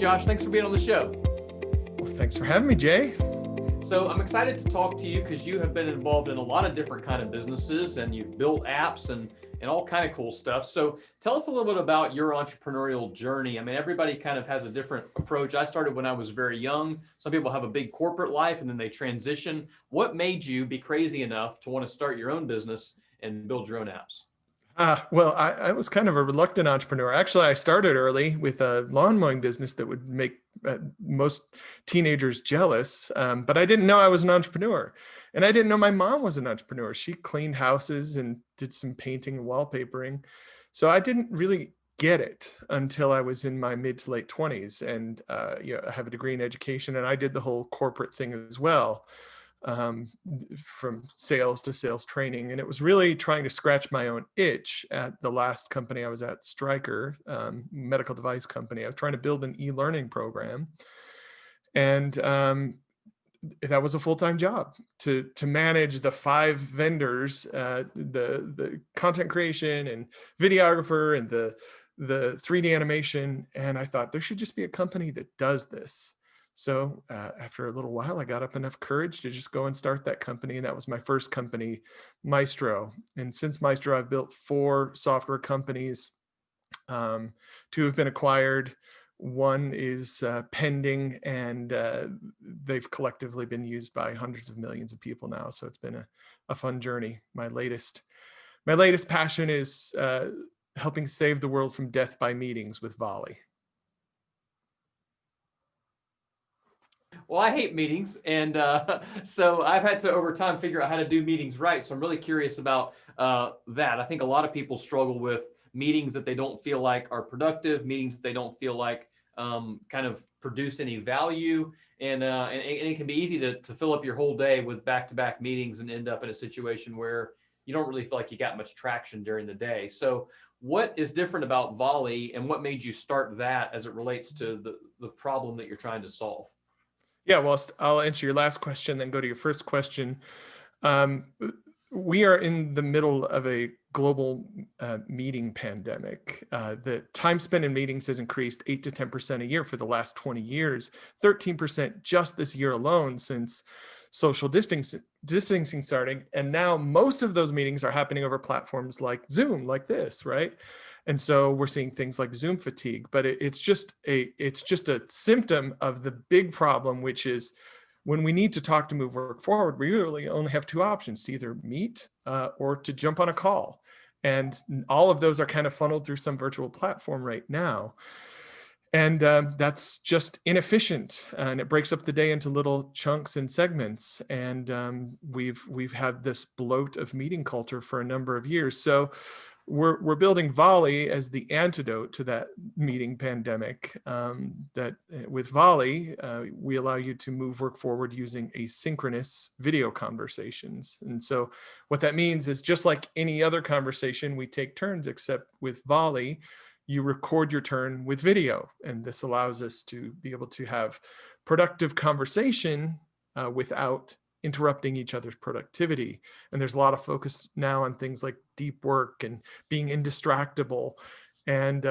Josh, thanks for being on the show. Well, thanks for having me, Jay. So I'm excited to talk to you because you have been involved in a lot of different kind of businesses and you've built apps and all kind of cool stuff. So tell us a little bit about your entrepreneurial journey. I mean, everybody kind of has a different approach. I started when I was very young. Some people have a big corporate life and then they transition. What made you be crazy enough to want to start your own business and build your own apps? Well, I was kind of a reluctant entrepreneur. Actually, I started early with a lawn mowing business that would make most teenagers jealous. But I didn't know I was an entrepreneur. And I didn't know my mom was an entrepreneur. She cleaned houses and did some painting and wallpapering. So I didn't really get it until I was in my mid to late 20s. And I have a degree in education and I did the whole corporate thing as well. From sales to sales training. And it was really trying to scratch my own itch at the last company I was at, Stryker, medical device company. I was trying to build an e-learning program. And that was a full-time job to manage the 5 vendors, the content creation and videographer and the 3D animation. And I thought there should just be a company that does this. So after a little while, I got up enough courage to just go and start that company. And that was my first company, Maestro. And since Maestro, I've built 4 software companies. 2 have been acquired. 1 is pending, and they've collectively been used by hundreds of millions of people now. So it's been a fun journey. My latest passion is helping save the world from death by meetings with Volley. Well, I hate meetings. And so I've had to, over time, figure out how to do meetings right. So I'm really curious about that. I think a lot of people struggle with meetings that they don't feel like are productive, meetings that they don't feel like kind of produce any value. And it can be easy to fill up your whole day with back-to-back meetings and end up in a situation where you don't really feel like you got much traction during the day. So what is different about Volley and what made you start that as it relates to the problem that you're trying to solve? Yeah, well, I'll answer your last question, then go to your first question. We are in the middle of a global meeting pandemic. The time spent in meetings has increased 8 to 10% a year for the last 20 years, 13% just this year alone since social distancing starting. And now most of those meetings are happening over platforms like Zoom, like this, right? And so we're seeing things like Zoom fatigue, but it's just a symptom of the big problem, which is when we need to talk to move work forward, we really only have 2 options: to either meet or to jump on a call. And all of those are kind of funneled through some virtual platform right now. And that's just inefficient, and it breaks up the day into little chunks and segments. And we've had this bloat of meeting culture for a number of years. So we're building Volley as the antidote to that meeting pandemic. That with Volley, we allow you to move work forward using asynchronous video conversations. And so what that means is, just like any other conversation, we take turns, except with Volley, you record your turn with video. And this allows us to be able to have productive conversation without interrupting each other's productivity. And there's a lot of focus now on things like deep work and being indistractable. And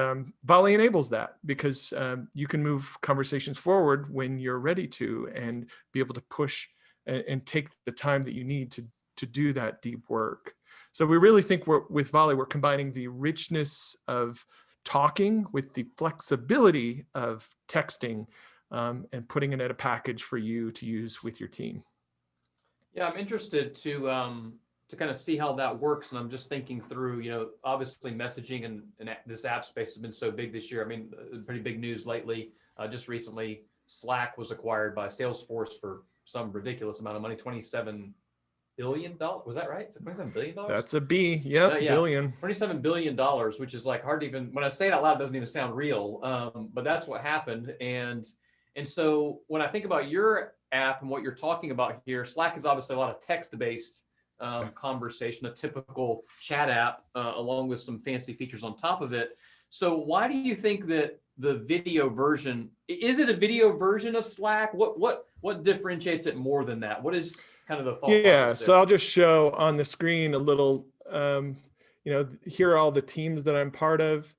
Volley enables that, because you can move conversations forward when you're ready to, and be able to push and take the time that you need to do that deep work. So we really think with Volley, we're combining the richness of talking with the flexibility of texting, and putting it in a package for you to use with your team. Yeah, I'm interested to kind of see how that works. And I'm just thinking through, obviously messaging and this app space has been so big this year. I mean, pretty big news lately. Just recently, Slack was acquired by Salesforce for some ridiculous amount of money, $27 billion. Was that right? Is it $27 billion? That's a B. Yep, yeah. billion. $27 billion, which is like hard to even, when I say it out loud, it doesn't even sound real. But that's what happened. And so when I think about your app and what you're talking about here, Slack is obviously a lot of text-based conversation, a typical chat app, along with some fancy features on top of it. So why do you think that the video version, is it a video version of Slack? What differentiates it more than that? What is kind of the thought process So I'll just show on the screen a little, here are all the teams that I'm part of.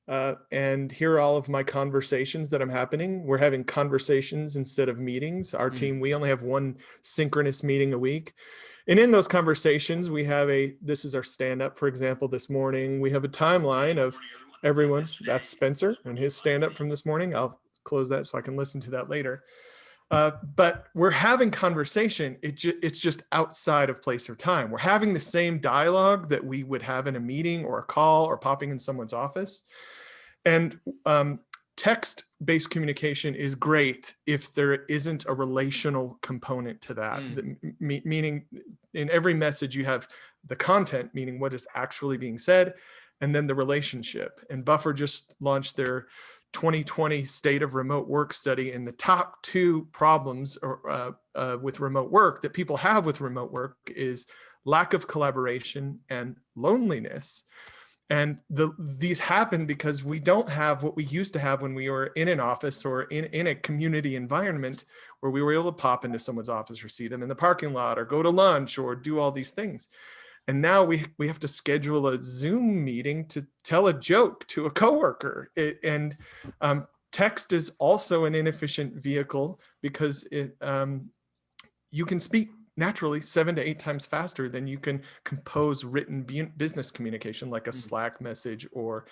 and here are all of my conversations that I'm happening. We're having conversations instead of meetings. Our team, we only have one synchronous meeting a week. And in those conversations, we have this is our stand-up, for example, this morning. We have a timeline of everyone. That's Spencer and his stand-up from this morning. I'll close that so I can listen to that later. But we're having conversation. It's just outside of place or time. We're having the same dialogue that we would have in a meeting or a call or popping in someone's office. And text-based communication is great if there isn't a relational component to that. Meaning in every message you have the content, meaning what is actually being said, and then the relationship. And Buffer just launched their 2020 State of Remote Work study, and the top 2 problems with remote work that people have with remote work is lack of collaboration and loneliness. And these happen because we don't have what we used to have when we were in an office or in a community environment where we were able to pop into someone's office or see them in the parking lot or go to lunch or do all these things. And now we have to schedule a Zoom meeting to tell a joke to a coworker. Text is also an inefficient vehicle because you can speak naturally 7 to 8 times faster than you can compose written business communication like a Slack message or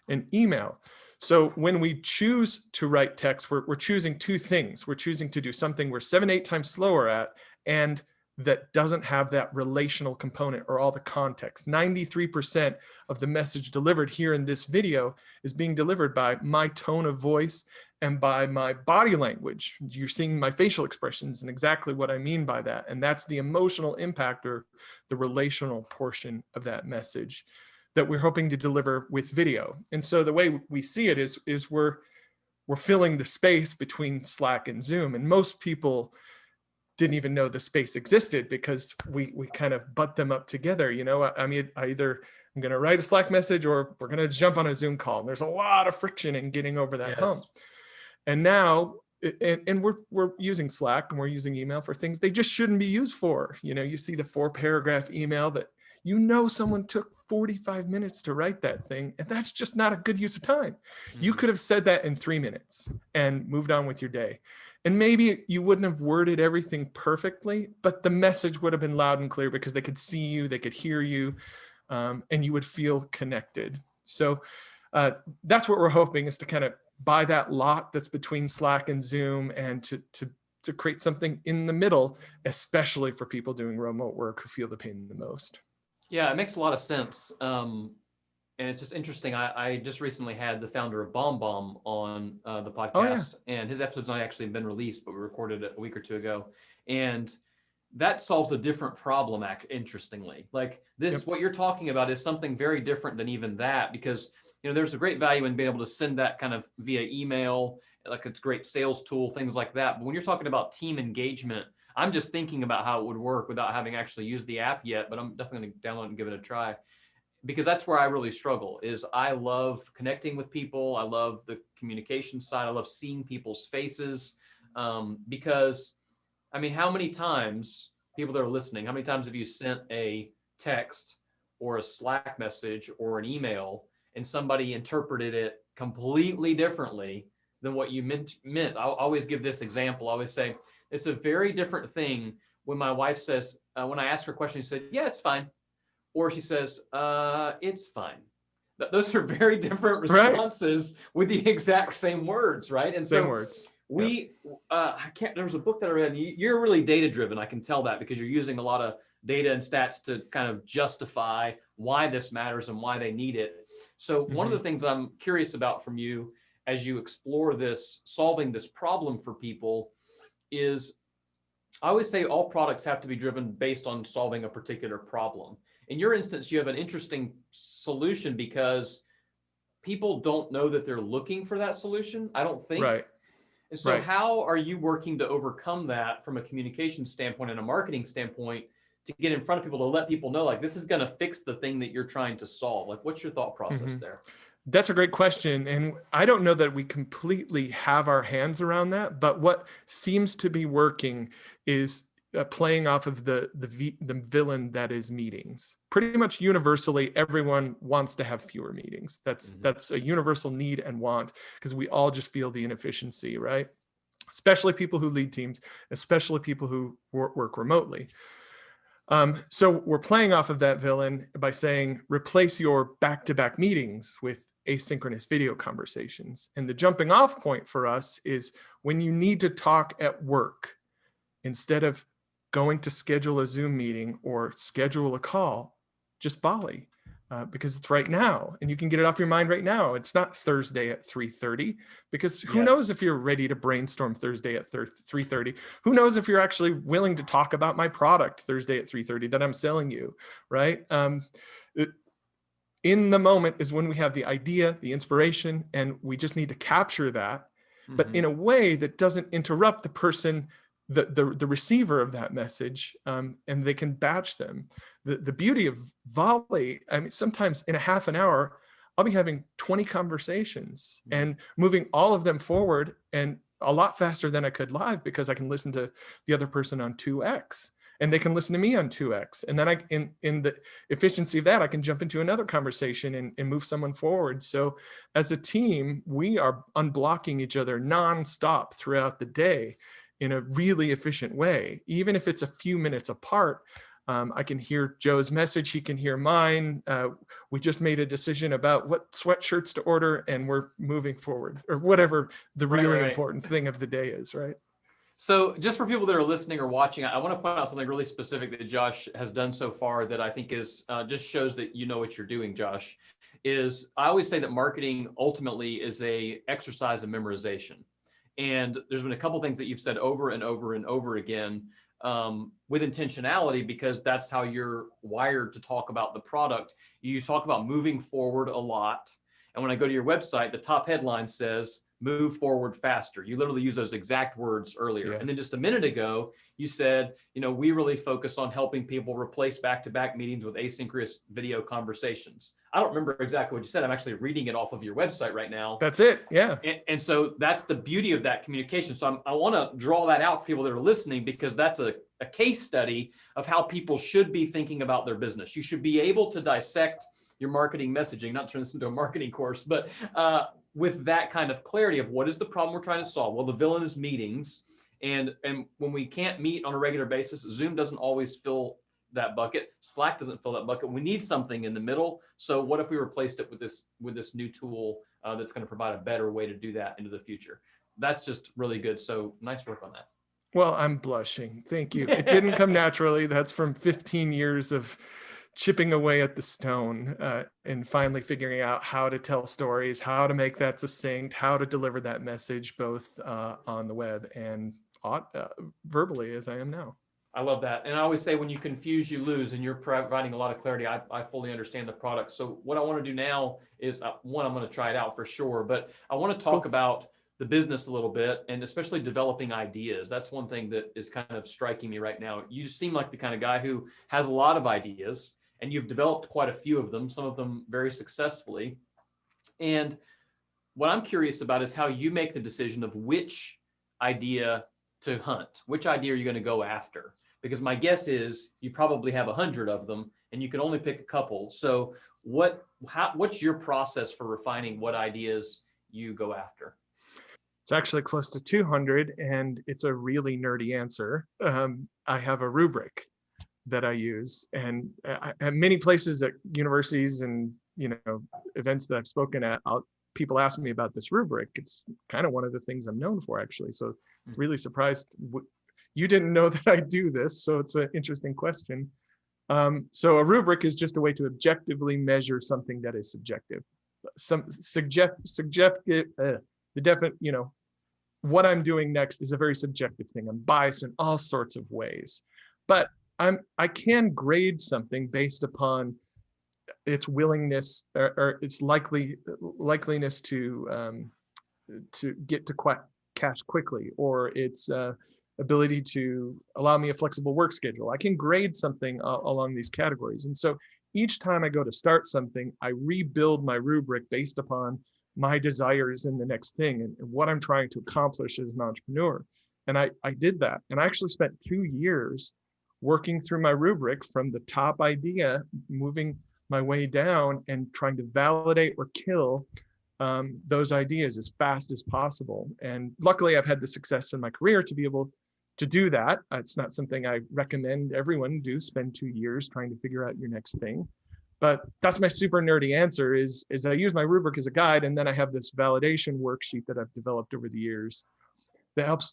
an email. So when we choose to write text, we're choosing 2 things. We're choosing to do something we're 7 to 8 times slower at, and that doesn't have that relational component or all the context. 93% of the message delivered here in this video is being delivered by my tone of voice and by my body language. You're seeing my facial expressions and exactly what I mean by that. And that's the emotional impact or the relational portion of that message that we're hoping to deliver with video. And so the way we see it is we're filling the space between Slack and Zoom. And most people didn't even know the space existed because we kind of butt them up together. I mean, either I'm going to write a Slack message or we're going to jump on a Zoom call. And there's a lot of friction in getting over that hump. And now, and we're using Slack and we're using email for things they just shouldn't be used for. You see the 4-paragraph email that someone took 45 minutes to write that thing, and that's just not a good use of time. You could have said that in 3 minutes and moved on with your day. And maybe you wouldn't have worded everything perfectly, but the message would have been loud and clear because they could see you, they could hear you, and you would feel connected. So that's what we're hoping, is to kind of buy that lot that's between Slack and Zoom and to create something in the middle, especially for people doing remote work who feel the pain the most. Yeah, it makes a lot of sense. And it's just interesting. I just recently had the founder of BombBomb on the podcast, and his episode's not actually been released, but we recorded it a week or 2 ago. And that solves a different problem, interestingly. Like this, what you're talking about is something very different than even that, because there's a great value in being able to send that kind of via email, like it's a great sales tool, things like that. But when you're talking about team engagement, I'm just thinking about how it would work without having actually used the app yet, but I'm definitely going to download and give it a try. Because that's where I really struggle. Is I love connecting with people. I love the communication side. I love seeing people's faces. Because, I mean, how many times, people that are listening, how many times have you sent a text or a Slack message or an email and somebody interpreted it completely differently than what you meant? I'll always give this example. I always say, it's a very different thing when my wife says, when I ask her a question, she said, yeah, it's fine. Or she says, it's fine. Those are very different responses with the exact same words, right? And same so words. there was a book that I read. You're really data driven. I can tell that because you're using a lot of data and stats to kind of justify why this matters and why they need it. So one of the things I'm curious about from you as you explore this, solving this problem for people, is I always say all products have to be driven based on solving a particular problem. In your instance, you have an interesting solution because people don't know that they're looking for that solution, I don't think. Right. And so how are you working to overcome that from a communication standpoint and a marketing standpoint to get in front of people, to let people know, like, this is going to fix the thing that you're trying to solve? Like, what's your thought process there? That's a great question. And I don't know that we completely have our hands around that, but what seems to be working is playing off of the villain that is meetings. Pretty much universally, everyone wants to have fewer meetings. That's a universal need and want, because we all just feel the inefficiency, right? Especially people who lead teams, especially people who work remotely. So we're playing off of that villain by saying, replace your back-to-back meetings with asynchronous video conversations. And the jumping off point for us is when you need to talk at work, instead of going to schedule a Zoom meeting or schedule a call, just Volley, because it's right now and you can get it off your mind right now. It's not Thursday at 3:30, because who knows if you're ready to brainstorm Thursday at 3:30. Who knows if you're actually willing to talk about my product Thursday at 3:30 that I'm selling you, right? In the moment is when we have the idea, the inspiration, and we just need to capture that, but in a way that doesn't interrupt the person, the receiver of that message, and they can batch them. The beauty of Volley, I mean, sometimes in a half an hour, I'll be having 20 conversations and moving all of them forward, and a lot faster than I could live, because I can listen to the other person on 2x and they can listen to me on 2x. And then in the efficiency of that, I can jump into another conversation and move someone forward. So as a team, we are unblocking each other nonstop throughout the day in a really efficient way. Even if it's a few minutes apart, I can hear Joe's message, he can hear mine. We just made a decision about what sweatshirts to order, and we're moving forward, or whatever the really important thing of the day is, right? So just for people that are listening or watching, I want to point out something really specific that Josh has done so far that I think is just shows that you know what you're doing, Josh. Is I always say that marketing ultimately is a exercise of memorization. And there's been a couple things that you've said over and over and over again with intentionality, because that's how you're wired to talk about the product. You talk about moving forward a lot. And when I go to your website, the top headline says, move forward faster. You literally use those exact words earlier. And then just a minute ago, you said, you know, we really focus on helping people replace back-to-back meetings with asynchronous video conversations. I don't remember exactly what you said. I'm actually reading it off of your website right now. That's it. Yeah. And so that's the beauty of that communication. So I want to draw that out for people that are listening, because that's a case study of how people should be thinking about their business. You should be able to dissect your marketing messaging, not turn this into a marketing course, but with that kind of clarity of what is the problem we're trying to solve. Well, the villain is meetings. And when we can't meet on a regular basis, Zoom doesn't always fill that bucket. Slack doesn't fill that bucket. We need something in the middle. So what if we replaced it with this new tool that's going to provide a better way to do that into the future? That's just really good. So nice work on that. Well, I'm blushing. Thank you. It didn't come naturally. That's from 15 years of chipping away at the stone and finally figuring out how to tell stories, how to make that succinct, how to deliver that message, both on the web and verbally, as I am now. I love that. And I always say, when you confuse, you lose, and you're providing a lot of clarity. I fully understand the product. So what I want to do now is, one, I'm going to try it out for sure, but I want to talk about the business a little bit, and especially developing ideas. That's one thing that is kind of striking me right now. You seem like the kind of guy who has a lot of ideas, and you've developed quite a few of them, some of them very successfully. And what I'm curious about is how you make the decision of which idea to hunt. Which idea are you going to go after? Because my guess is you probably have 100 of them and you can only pick a couple. So what's your process for refining what ideas you go after? It's actually close to 200, and it's a really nerdy answer. I have a rubric that I use, and at many places, at universities and events that I've spoken at, people ask me about this rubric. It's kind of one of the things I'm known for, actually. So really surprised you didn't know that I do this. So it's an interesting question. So a rubric is just a way to objectively measure something that is subjective. What I'm doing next is a very subjective thing. I'm biased in all sorts of ways, but I can grade something based upon its willingness or its likeliness to get to cash quickly, or its ability to allow me a flexible work schedule. I can grade something along these categories. And so each time I go to start something, I rebuild my rubric based upon my desires in the next thing and what I'm trying to accomplish as an entrepreneur. And I did that. And I actually spent 2 years working through my rubric from the top idea, moving my way down and trying to validate or kill those ideas as fast as possible. And luckily, I've had the success in my career to be able to do that. It's not something I recommend everyone do, spend 2 years trying to figure out your next thing. But that's my super nerdy answer is I use my rubric as a guide, and then I have this validation worksheet that I've developed over the years that helps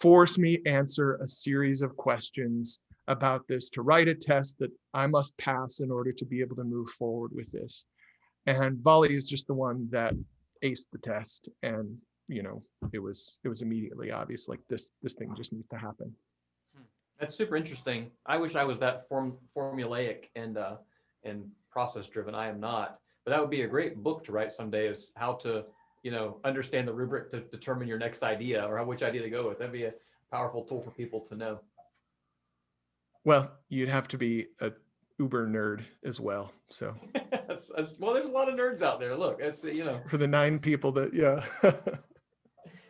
force me answer a series of questions about this to write a test that I must pass in order to be able to move forward with this. And Volley is just the one that aced the test. And, it was immediately obvious, like this thing just needs to happen. That's super interesting. I wish I was that formulaic and process driven. I am not, but that would be a great book to write someday, is how to, understand the rubric to determine your next idea or which idea to go with. That'd be a powerful tool for people to know. Well, you'd have to be a uber nerd as well. So well, there's a lot of nerds out there. Look, it's, for the 9 people that, yeah.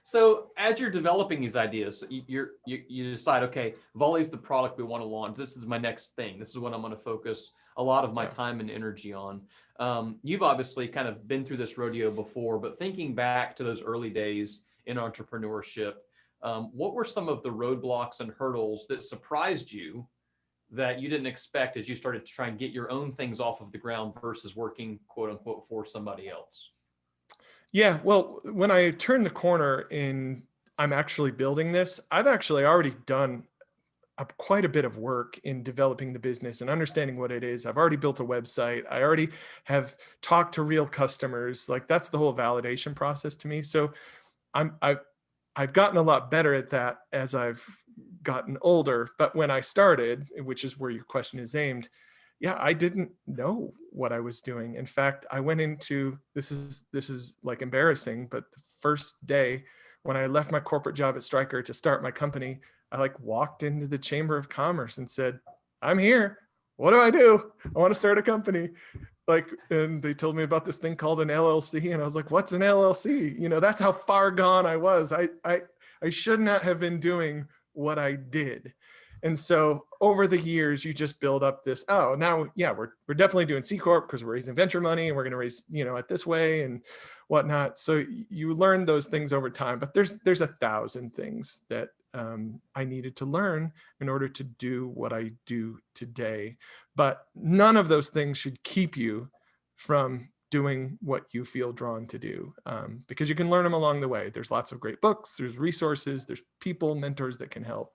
So as you're developing these ideas, you decide, okay, Volley's the product we want to launch. This is my next thing. This is what I'm going to focus a lot of my time and energy on. You've obviously kind of been through this rodeo before, but thinking back to those early days in entrepreneurship, what were some of the roadblocks and hurdles that surprised you that you didn't expect as you started to try and get your own things off of the ground versus working, quote unquote, for somebody else? Yeah, well, when I turned the corner in I'm actually building this, I've actually already done quite a bit of work in developing the business and understanding what it is. I've already built a website. I already have talked to real customers. Like that's the whole validation process to me. So I've gotten a lot better at that as I've gotten older. But when I started, which is where your question is aimed, yeah, I didn't know what I was doing. In fact, I went into, this is like embarrassing, but the first day when I left my corporate job at Stryker to start my company, I like walked into the Chamber of Commerce and said, I'm here. What do I do? I want to start a company. And they told me about this thing called an LLC. And I was like, what's an LLC? That's how far gone I was. I should not have been doing what I did. And so over the years, you just build up this, we're definitely doing C Corp because we're raising venture money and we're going to raise, it this way and whatnot. So you learn those things over time, but there's 1,000 things that I needed to learn in order to do what I do today. But none of those things should keep you from doing what you feel drawn to do, because you can learn them along the way. There's lots of great books, there's resources, there's people, mentors that can help.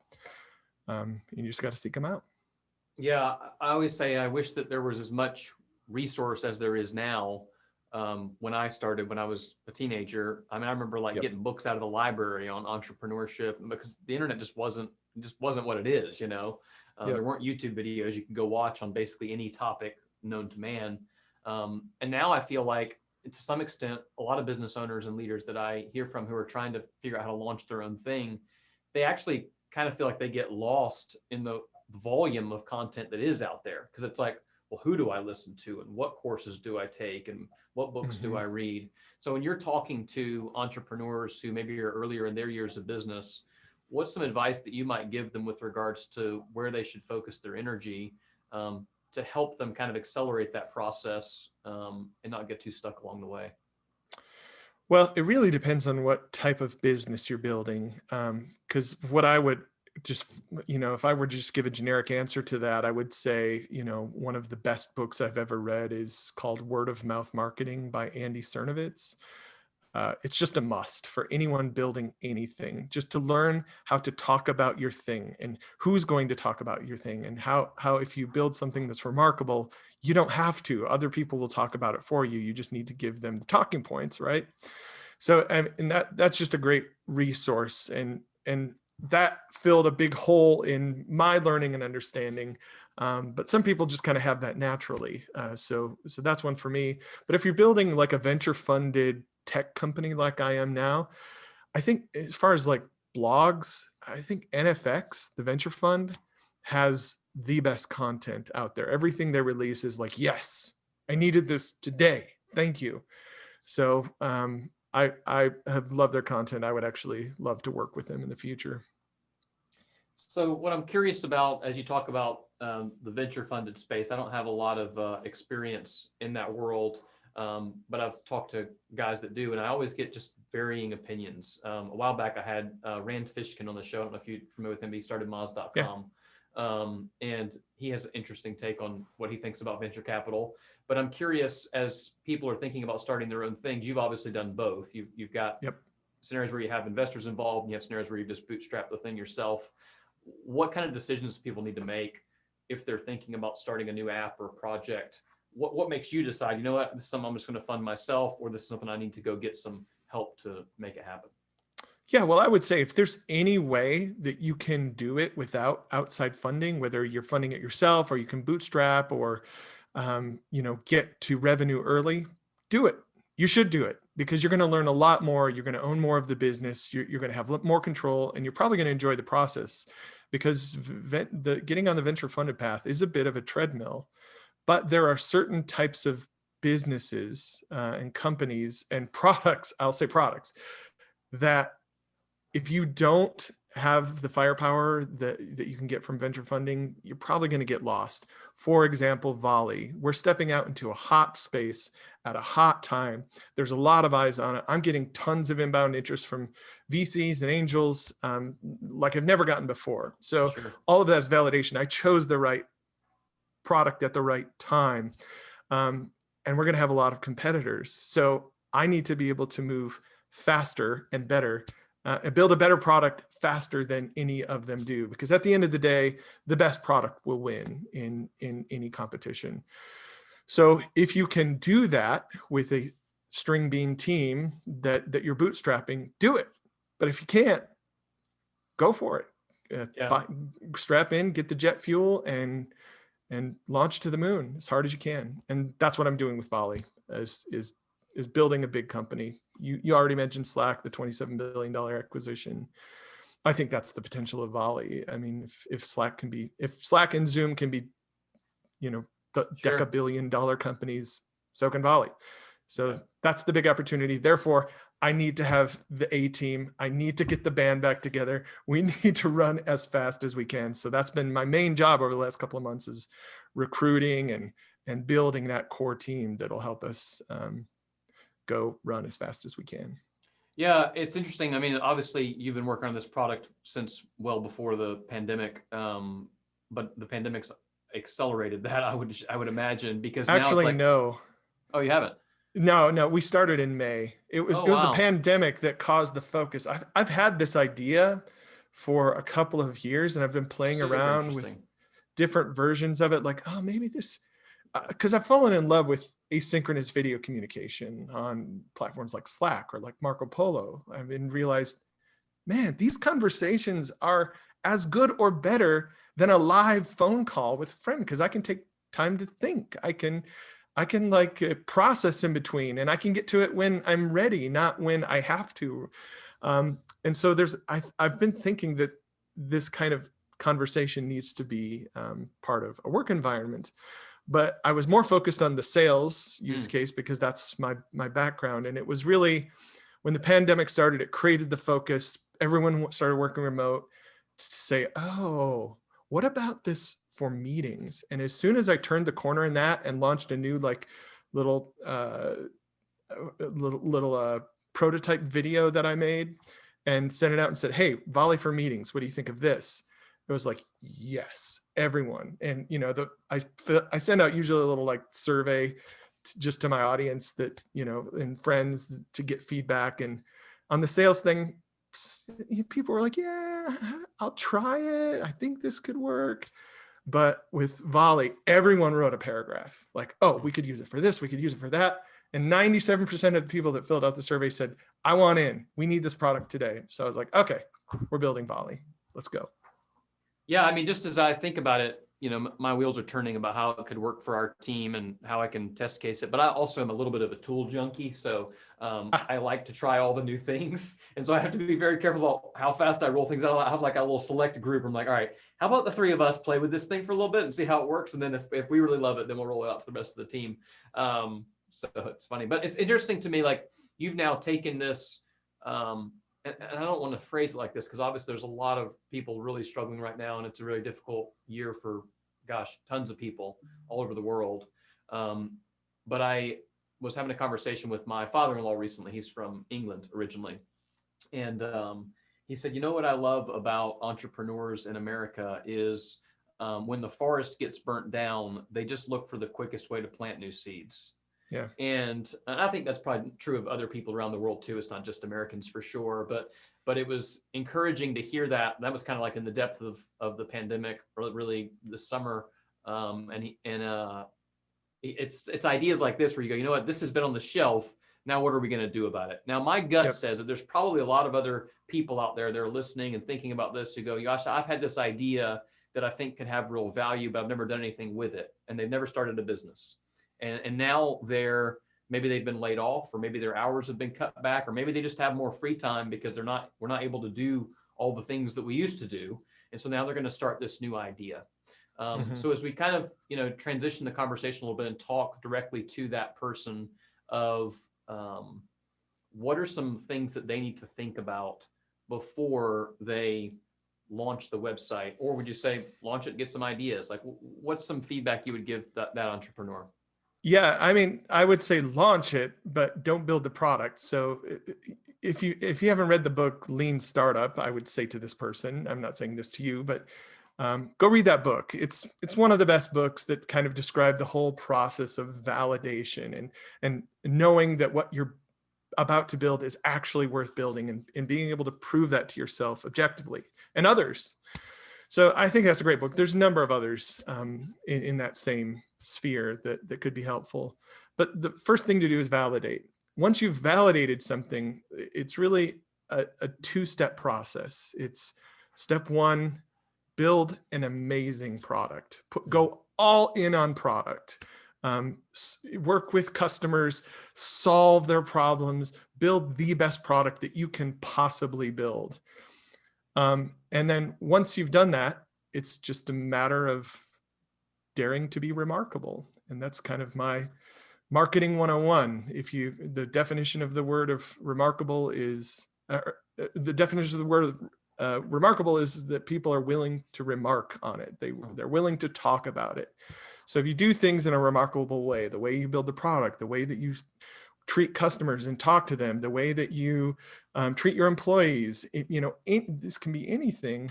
You just got to seek them out. Yeah, I always say I wish that there was as much resource as there is now. When I started, when I was a teenager, I remember getting books out of the library on entrepreneurship, because the internet just wasn't what it is. There weren't YouTube videos you can go watch on basically any topic known to man. And now I feel like, to some extent, a lot of business owners and leaders that I hear from who are trying to figure out how to launch their own thing, they actually kind of feel like they get lost in the volume of content that is out there. Because it's like, well, who do I listen to, and what courses do I take, and what books do I read? So when you're talking to entrepreneurs who maybe are earlier in their years of business, what's some advice that you might give them with regards to where they should focus their energy to help them kind of accelerate that process and not get too stuck along the way? Well, it really depends on what type of business you're building. Because what I would just, if I were to just give a generic answer to that, I would say, one of the best books I've ever read is called Word of Mouth Marketing by Andy Cernovitz. It's just a must for anyone building anything, just to learn how to talk about your thing and who's going to talk about your thing, and how if you build something that's remarkable, you don't have to. Other people will talk about it for you. You just need to give them the talking points, right? So, and that's just a great resource, and that filled a big hole in my learning and understanding. But some people just kind of have that naturally. So that's one for me. But if you're building like a venture funded tech company like I am now, I think as far as like blogs, I think NFX, the venture fund, has the best content out there. Everything they release is like, yes, I needed this today. Thank you. So I have loved their content. I would actually love to work with them in the future. So what I'm curious about, as you talk about the venture funded space, I don't have a lot of experience in that world, but I've talked to guys that do, and I always get just varying opinions. A while back, I had Rand Fishkin on the show. I don't know if you're familiar with him. He started Yeah. Moz.com. And he has an interesting take on what he thinks about venture capital. But I'm curious, as people are thinking about starting their own things, you've obviously done both. You've got Yep. scenarios where you have investors involved, and you have scenarios where you just bootstrap the thing yourself. What kind of decisions do people need to make if they're thinking about starting a new app or project? What makes you decide, you know what, this is something I'm just going to fund myself, or this is something I need to go get some help to make it happen? Yeah, well, I would say if there's any way that you can do it without outside funding, whether you're funding it yourself or you can bootstrap or, get to revenue early, do it. You should do it because you're going to learn a lot more. You're going to own more of the business. You're going to have more control, and you're probably going to enjoy the process because getting on the venture funded path is a bit of a treadmill. But there are certain types of businesses and companies and products, I'll say products, that if you don't have the firepower that you can get from venture funding, you're probably going to get lost. For example, Volley. We're stepping out into a hot space at a hot time. There's a lot of eyes on it. I'm getting tons of inbound interest from VCs and angels like I've never gotten before. So Sure. all of that is validation. I chose the right product at the right time. And we're going to have a lot of competitors. So I need to be able to move faster and better and build a better product faster than any of them do. Because at the end of the day, the best product will win in any competition. So if you can do that with a string bean team that you're bootstrapping, do it. But if you can't, go for it. Strap in, get the jet fuel, and launch to the moon as hard as you can. And that's what I'm doing with Volley, is building a big company. You already mentioned Slack, the $27 billion acquisition. I think that's the potential of Volley. I mean, if Slack and Zoom can be, the Sure. deca-billion-dollar companies, so can Volley. So that's the big opportunity. Therefore, I need to have the A team. I need to get the band back together. We need to run as fast as we can. So that's been my main job over the last couple of months, is recruiting and building that core team that'll help us go run as fast as we can. Yeah, it's interesting. I mean, obviously you've been working on this product since well before the pandemic, but the pandemic's accelerated that, I would imagine, because now Actually, it's like, no. Oh, you haven't? No, we started in May. It was the pandemic that caused the focus. I've had this idea for a couple of years, and I've been playing around with different versions of it. Like, oh, maybe this, because I've fallen in love with asynchronous video communication on platforms like Slack or like Marco Polo. I've realized, man, these conversations are as good or better than a live phone call with a friend, because I can take time to think. I can like process in between, and I can get to it when I'm ready, not when I have to. And so I've been thinking that this kind of conversation needs to be part of a work environment, but I was more focused on the sales use case because that's my background. And it was really, when the pandemic started, it created the focus. Everyone started working remote to say, oh, what about this for meetings? And as soon as I turned the corner in that and launched a new little prototype video that I made and sent it out and said, hey, Volley for meetings, what do you think of this? It was like, yes, everyone. And I send out usually a little survey just to my audience that, and friends to get feedback. And on the sales thing, people were like, yeah, I'll try it. I think this could work. But with Volley, everyone wrote a paragraph like, oh, we could use it for this, we could use it for that. And 97% of the people that filled out the survey said, I want in. We need this product today. So I was like, okay, we're building Volley. Let's go. Yeah, I mean, just as I think about it, my wheels are turning about how it could work for our team and how I can test case it. But I also am a little bit of a tool junkie. So I like to try all the new things. And so I have to be very careful about how fast I roll things out. I have like a little select group. I'm like, all right, how about the three of us play with this thing for a little bit and see how it works? And then if we really love it, then we'll roll it out to the rest of the team. So it's funny, but it's interesting to me, like, you've now taken this and I don't want to phrase it like this because obviously there's a lot of people really struggling right now, and it's a really difficult year for, gosh, tons of people all over the world. But I was having a conversation with my father-in-law recently. He's from England originally. And he said, you know what I love about entrepreneurs in America is when the forest gets burnt down, they just look for the quickest way to plant new seeds. Yeah. And I think that's probably true of other people around the world too. It's not just Americans for sure, but it was encouraging to hear that. That was kind of like in the depth of the pandemic, or really this summer. It's ideas like this where you go, you know what, this has been on the shelf. Now, what are we going to do about it? Now, my gut says that there's probably a lot of other people out there that are listening and thinking about this who go, gosh, I've had this idea that I think can have real value, but I've never done anything with it. And they've never started a business. And now maybe they've been laid off, or maybe their hours have been cut back, or maybe they just have more free time because we're not able to do all the things that we used to do. And so now they're going to start this new idea. So as we kind of, transition the conversation a little bit and talk directly to that person of what are some things that they need to think about before they launch the website, or would you say launch it, get some ideas? Like, what's some feedback you would give that entrepreneur? Yeah, I mean, I would say launch it, but don't build the product. So if you haven't read the book Lean Startup, I would say to this person, I'm not saying this to you, but go read that book. It's one of the best books that kind of describe the whole process of validation and knowing that what you're about to build is actually worth building, and being able to prove that to yourself objectively and others. So I think that's a great book. There's a number of others in that same sphere that could be helpful. But the first thing to do is validate. Once you've validated something, it's really a two-step process. It's step one, build an amazing product. Go all in on product. Work with customers, solve their problems, build the best product that you can possibly build. And then once you've done that, it's just a matter of daring to be remarkable. And that's kind of my marketing 101. The definition of the word of remarkable is, the definition of the word remarkable is that people are willing to remark on it. They're willing to talk about it. So if you do things in a remarkable way, the way you build the product, the way that you treat customers and talk to them, the way that you treat your employees, this can be anything.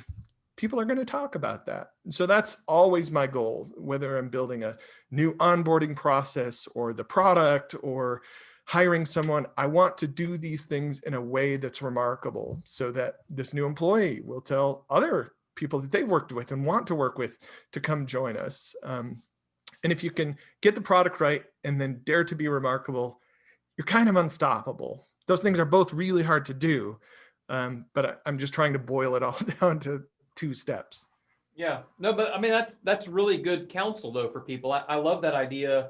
People are going to talk about that. So that's always my goal, whether I'm building a new onboarding process or the product or hiring someone. I want to do these things in a way that's remarkable so that this new employee will tell other people that they've worked with and want to work with to come join us. And if you can get the product right and then dare to be remarkable, you're kind of unstoppable. Those things are both really hard to do, but I'm just trying to boil it all down to 2 steps. Yeah, no, but I mean, that's really good counsel though for people. I love that idea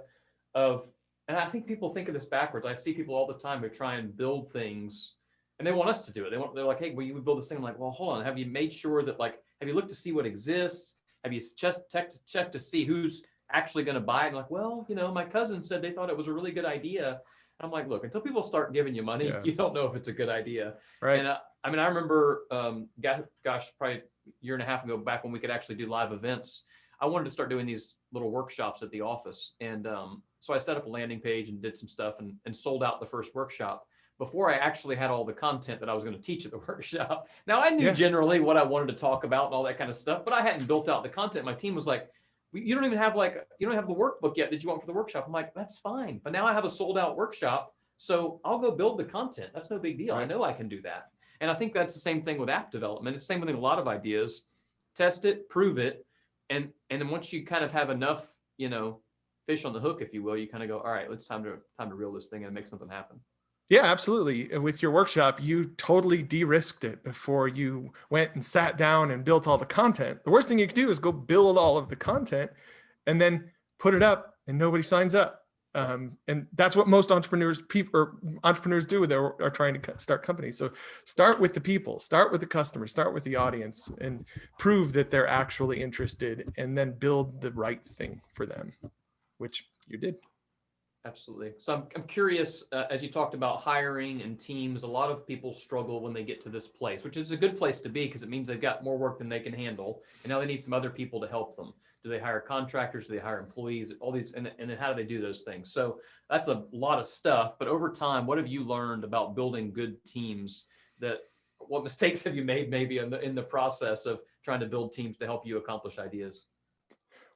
of, and I think people think of this backwards. I see people all the time who try and build things and they want us to do it. They're like, hey, will you build this thing? I'm like, well, hold on. Have you made sure that have you looked to see what exists? Have you just checked to see who's actually going to buy it? And like, well, my cousin said they thought it was a really good idea. And I'm like, look, until people start giving you money, you don't know if it's a good idea. Right. And I mean, I remember, gosh, probably a year and a half ago, back when we could actually do live events, I wanted to start doing these little workshops at the office. And so I set up a landing page and did some stuff and sold out the first workshop before I actually had all the content that I was going to teach at the workshop. Now, I knew generally what I wanted to talk about and all that kind of stuff, but I hadn't built out the content. My team was like, you don't even have you don't have the workbook yet that you want for the workshop. I'm like, that's fine. But now I have a sold out workshop. So I'll go build the content. That's no big deal. Right. I know I can do that. And I think that's the same thing with app development. It's the same with a lot of ideas. Test it, prove it. And then once you kind of have enough, fish on the hook, if you will, you kind of go, all right, it's time to reel this thing and make something happen. Yeah, absolutely. With your workshop, you totally de-risked it before you went and sat down and built all the content. The worst thing you can do is go build all of the content and then put it up and nobody signs up. And that's what most entrepreneurs do. They are trying to start companies. So start with the people, start with the customers, start with the audience, and prove that they're actually interested, and then build the right thing for them, which you did. Absolutely. So I'm curious, as you talked about hiring and teams, a lot of people struggle when they get to this place, which is a good place to be because it means they've got more work than they can handle. And now they need some other people to help them. Do they hire contractors? Do they hire employees? All these, and then how do they do those things? So that's a lot of stuff. But over time, what have you learned about building good teams what mistakes have you made maybe in the process of trying to build teams to help you accomplish ideas?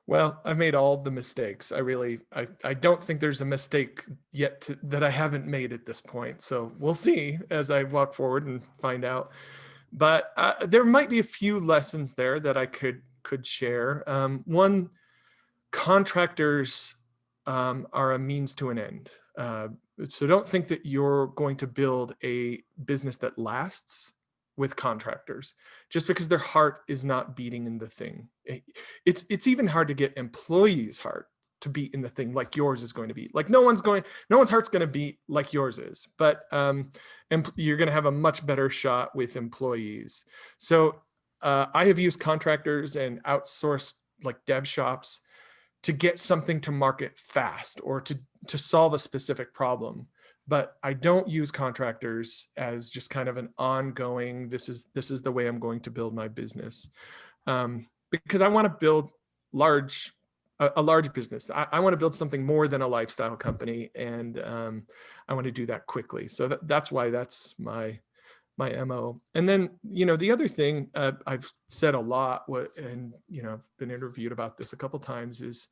Well, I've made all the mistakes. I don't think there's a mistake yet that I haven't made at this point. So we'll see as I walk forward and find out. But there might be a few lessons there that I could share. One, contractors are a means to an end. So don't think that you're going to build a business that lasts with contractors just because their heart is not beating in the thing. It's even hard to get employees' heart to beat in the thing like yours is going to be. Like no one's heart's going to beat like yours is, but you're going to have a much better shot with employees. So I have used contractors and outsourced like dev shops to get something to market fast or to solve a specific problem. But I don't use contractors as just kind of an ongoing, this is the way I'm going to build my business. Because I want to build a large business. I want to build something more than a lifestyle company. And I want to do that quickly. So that's why that's my MO. And then, the other thing I've said a lot, and, I've been interviewed about this a couple of times, is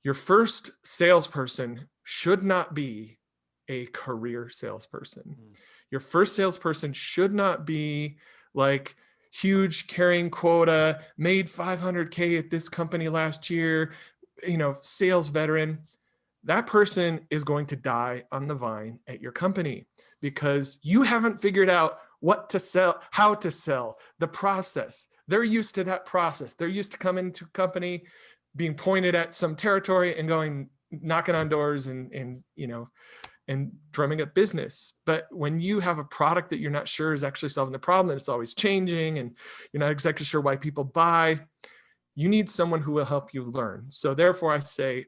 your first salesperson should not be a career salesperson. Your first salesperson should not be like huge carrying quota, made 500K at this company last year, sales veteran. That person is going to die on the vine at your company because you haven't figured out what to sell, how to sell, the process. They're used to that process. They're used to coming to a company, being pointed at some territory and going, knocking on doors and drumming up business. But when you have a product that you're not sure is actually solving the problem, and it's always changing, and you're not exactly sure why people buy, you need someone who will help you learn. So therefore I say,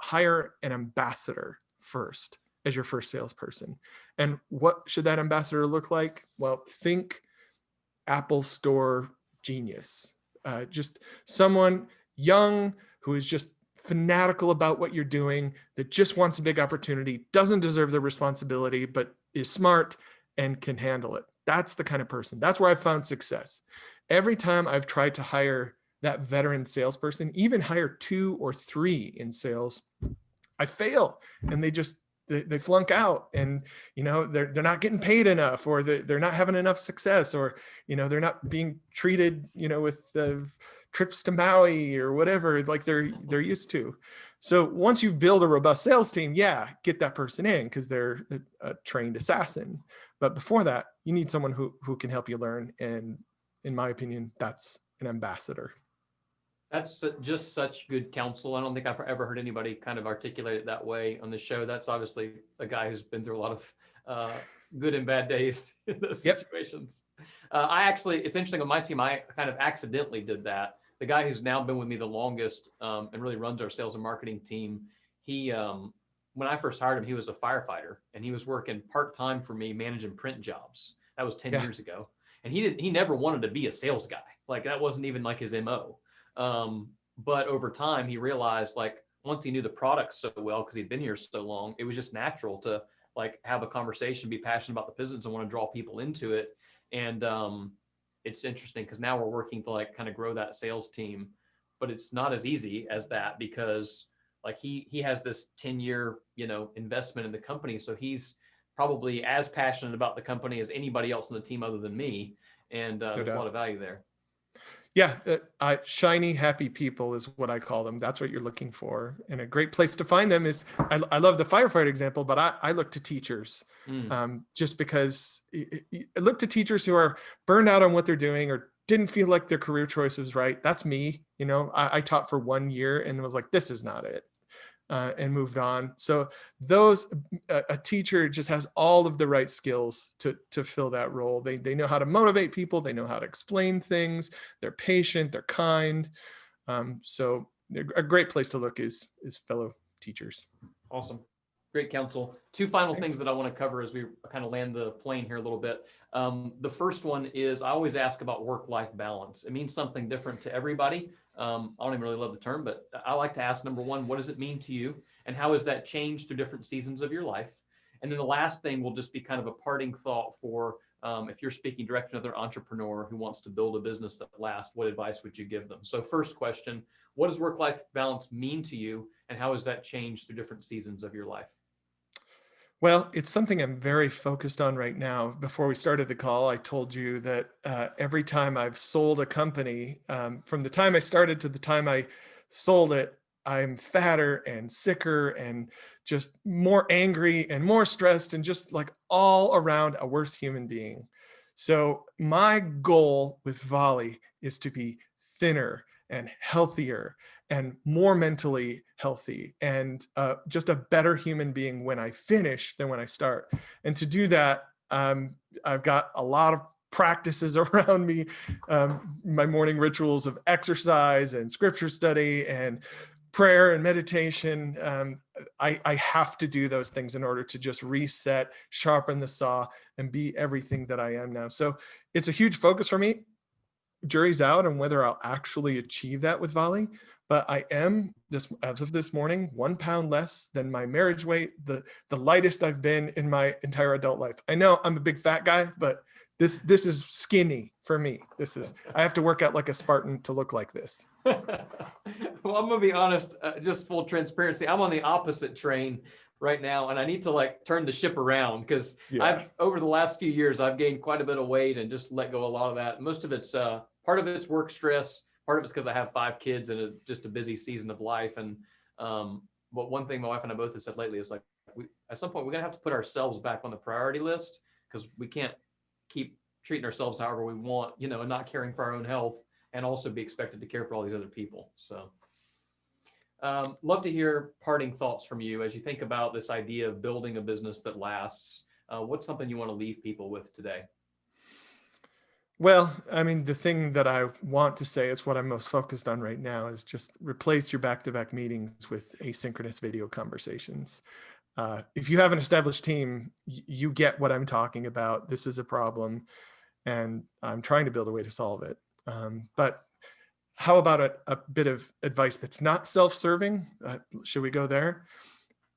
hire an ambassador first as your first salesperson. And what should that ambassador look like? Well, think Apple Store genius. Just someone young who is just fanatical about what you're doing, that just wants a big opportunity, doesn't deserve the responsibility, but is smart and can handle it. That's the kind of person. That's where I've found success. Every time I've tried to hire that veteran salesperson, even hire 2 or 3 in sales, I fail, and they flunk out, and they're not getting paid enough, or they're not having enough success, or they're not being treated with trips to Maui or whatever like they're used to. So once you build a robust sales team, get that person in because they're a trained assassin. But before that, you need someone who can help you learn, and in my opinion, that's an ambassador. That's just such good counsel. I don't think I've ever heard anybody kind of articulate it that way on the show. That's obviously a guy who's been through a lot of good and bad days in those situations. It's interesting on my team, I kind of accidentally did that. The guy who's now been with me the longest and really runs our sales and marketing team, he, when I first hired him, he was a firefighter, and he was working part-time for me managing print jobs. That was 10 years ago. And he never wanted to be a sales guy. Like that wasn't even like his MO. But over time, he realized, like, once he knew the product so well, because he'd been here so long, it was just natural to like have a conversation, be passionate about the business, and want to draw people into it. And it's interesting because now we're working to like kind of grow that sales team, but it's not as easy as that because like he has this 10-year investment in the company, so he's probably as passionate about the company as anybody else on the team other than me, and there's a lot of value there. Yeah, shiny, happy people is what I call them. That's what you're looking for. And a great place to find them is, I love the firefighter example, but I look to teachers just because I look to teachers who are burned out on what they're doing or didn't feel like their career choice was right. That's me. I taught for 1 year and was like, this is not it. And moved on. So a teacher just has all of the right skills to fill that role. They know how to motivate people. They know how to explain things. They're patient. They're kind. So a great place to look is fellow teachers. Awesome. Great counsel. Two final things that I want to cover as we kind of land the plane here a little bit. The first one is I always ask about work-life balance. It means something different to everybody. I don't even really love the term, but I like to ask, number one, what does it mean to you? And how has that changed through different seasons of your life? And then the last thing will just be kind of a parting thought for if you're speaking directly to another entrepreneur who wants to build a business that lasts, what advice would you give them? So first question, what does work-life balance mean to you? And how has that changed through different seasons of your life? Well, it's something I'm very focused on right now. Before we started the call, I told you that every time I've sold a company, from the time I started to the time I sold it, I'm fatter and sicker and just more angry and more stressed and just like all around a worse human being. So my goal with Volley is to be thinner and healthier and more mentally healthy and just a better human being when I finish than when I start. And to do that, I've got a lot of practices around me, my morning rituals of exercise and scripture study and prayer and meditation. I have to do those things in order to just reset, sharpen the saw, and be everything that I am now. So it's a huge focus for me. Jury's out on whether I'll actually achieve that with Volley, but I am, as of this morning, 1 pound less than my marriage weight, the lightest I've been in my entire adult life. I know I'm a big fat guy, but this is skinny for me. I have to work out like a Spartan to look like this. Well, I'm gonna be honest, just full transparency. I'm on the opposite train right now, and I need to like turn the ship around because I've over the last few years I've gained quite a bit of weight and just let go a lot of that. Most of it's part of it's work stress, part of it's because I have 5 kids and just a busy season of life. And but one thing my wife and I both have said lately is like at some point we're gonna have to put ourselves back on the priority list because we can't keep treating ourselves however we want, and not caring for our own health and also be expected to care for all these other people. So love to hear parting thoughts from you as you think about this idea of building a business that lasts. What's something you want to leave people with today? Well, I mean, the thing that I want to say is what I'm most focused on right now is just replace your back-to-back meetings with asynchronous video conversations. If you have an established team, you get what I'm talking about. This is a problem, and I'm trying to build a way to solve it. But how about a bit of advice that's not self-serving? Should we go there?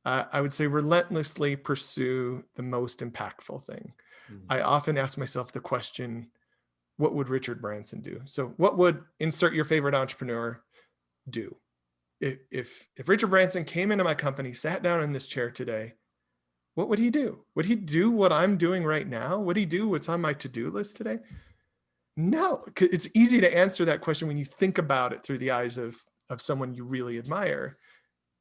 I would say relentlessly pursue the most impactful thing. Mm-hmm. I often ask myself the question, what would Richard Branson do? So what would insert your favorite entrepreneur do? If Richard Branson came into my company, sat down in this chair today, what would he do? Would he do what I'm doing right now? Would he do what's on my to-do list today? No, it's easy to answer that question when you think about it through the eyes of someone you really admire.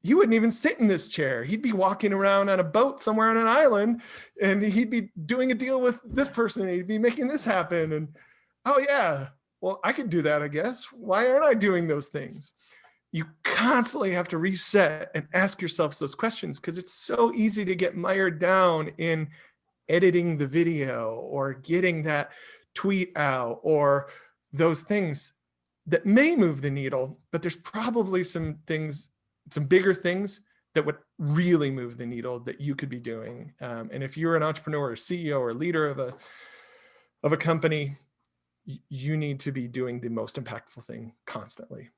You wouldn't even sit in this chair. He'd be walking around on a boat somewhere on an island, and he'd be doing a deal with this person, and he'd be making this happen. And oh yeah, well, I could do that, I guess. Why aren't I doing those things? You constantly have to reset and ask yourselves those questions because it's so easy to get mired down in editing the video or getting that tweet out or those things that may move the needle, but there's probably some bigger things that would really move the needle that you could be doing. And if you're an entrepreneur or CEO or leader of a company, you need to be doing the most impactful thing constantly.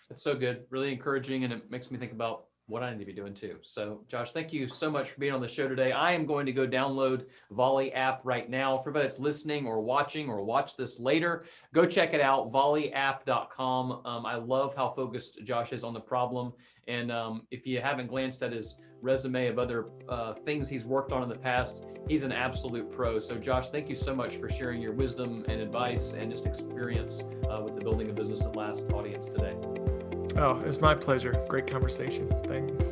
That's so good, really encouraging, and it makes me think about what I need to be doing too. So Josh, thank you so much for being on the show today. I am going to go download Volley app right now. For everybody that's listening or watching or watch this later, go check it out, volleyapp.com. I love how focused Josh is on the problem. And if you haven't glanced at his resume of other things he's worked on in the past, he's an absolute pro. So Josh, thank you so much for sharing your wisdom and advice and just experience with the Building a Business That Lasts audience today. Oh, it's my pleasure. Great conversation. Thanks.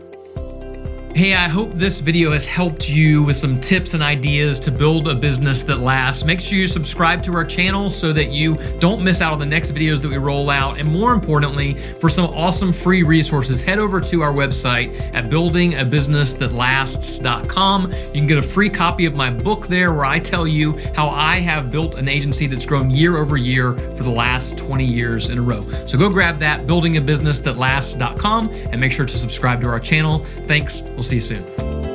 Hey, I hope this video has helped you with some tips and ideas to build a business that lasts. Make sure you subscribe to our channel so that you don't miss out on the next videos that we roll out. And more importantly, for some awesome free resources, head over to our website at buildingabusinessthatlasts.com. You can get a free copy of my book there where I tell you how I have built an agency that's grown year over year for the last 20 years in a row. So go grab that, buildingabusinessthatlasts.com, and make sure to subscribe to our channel. Thanks. We'll We'll see you soon.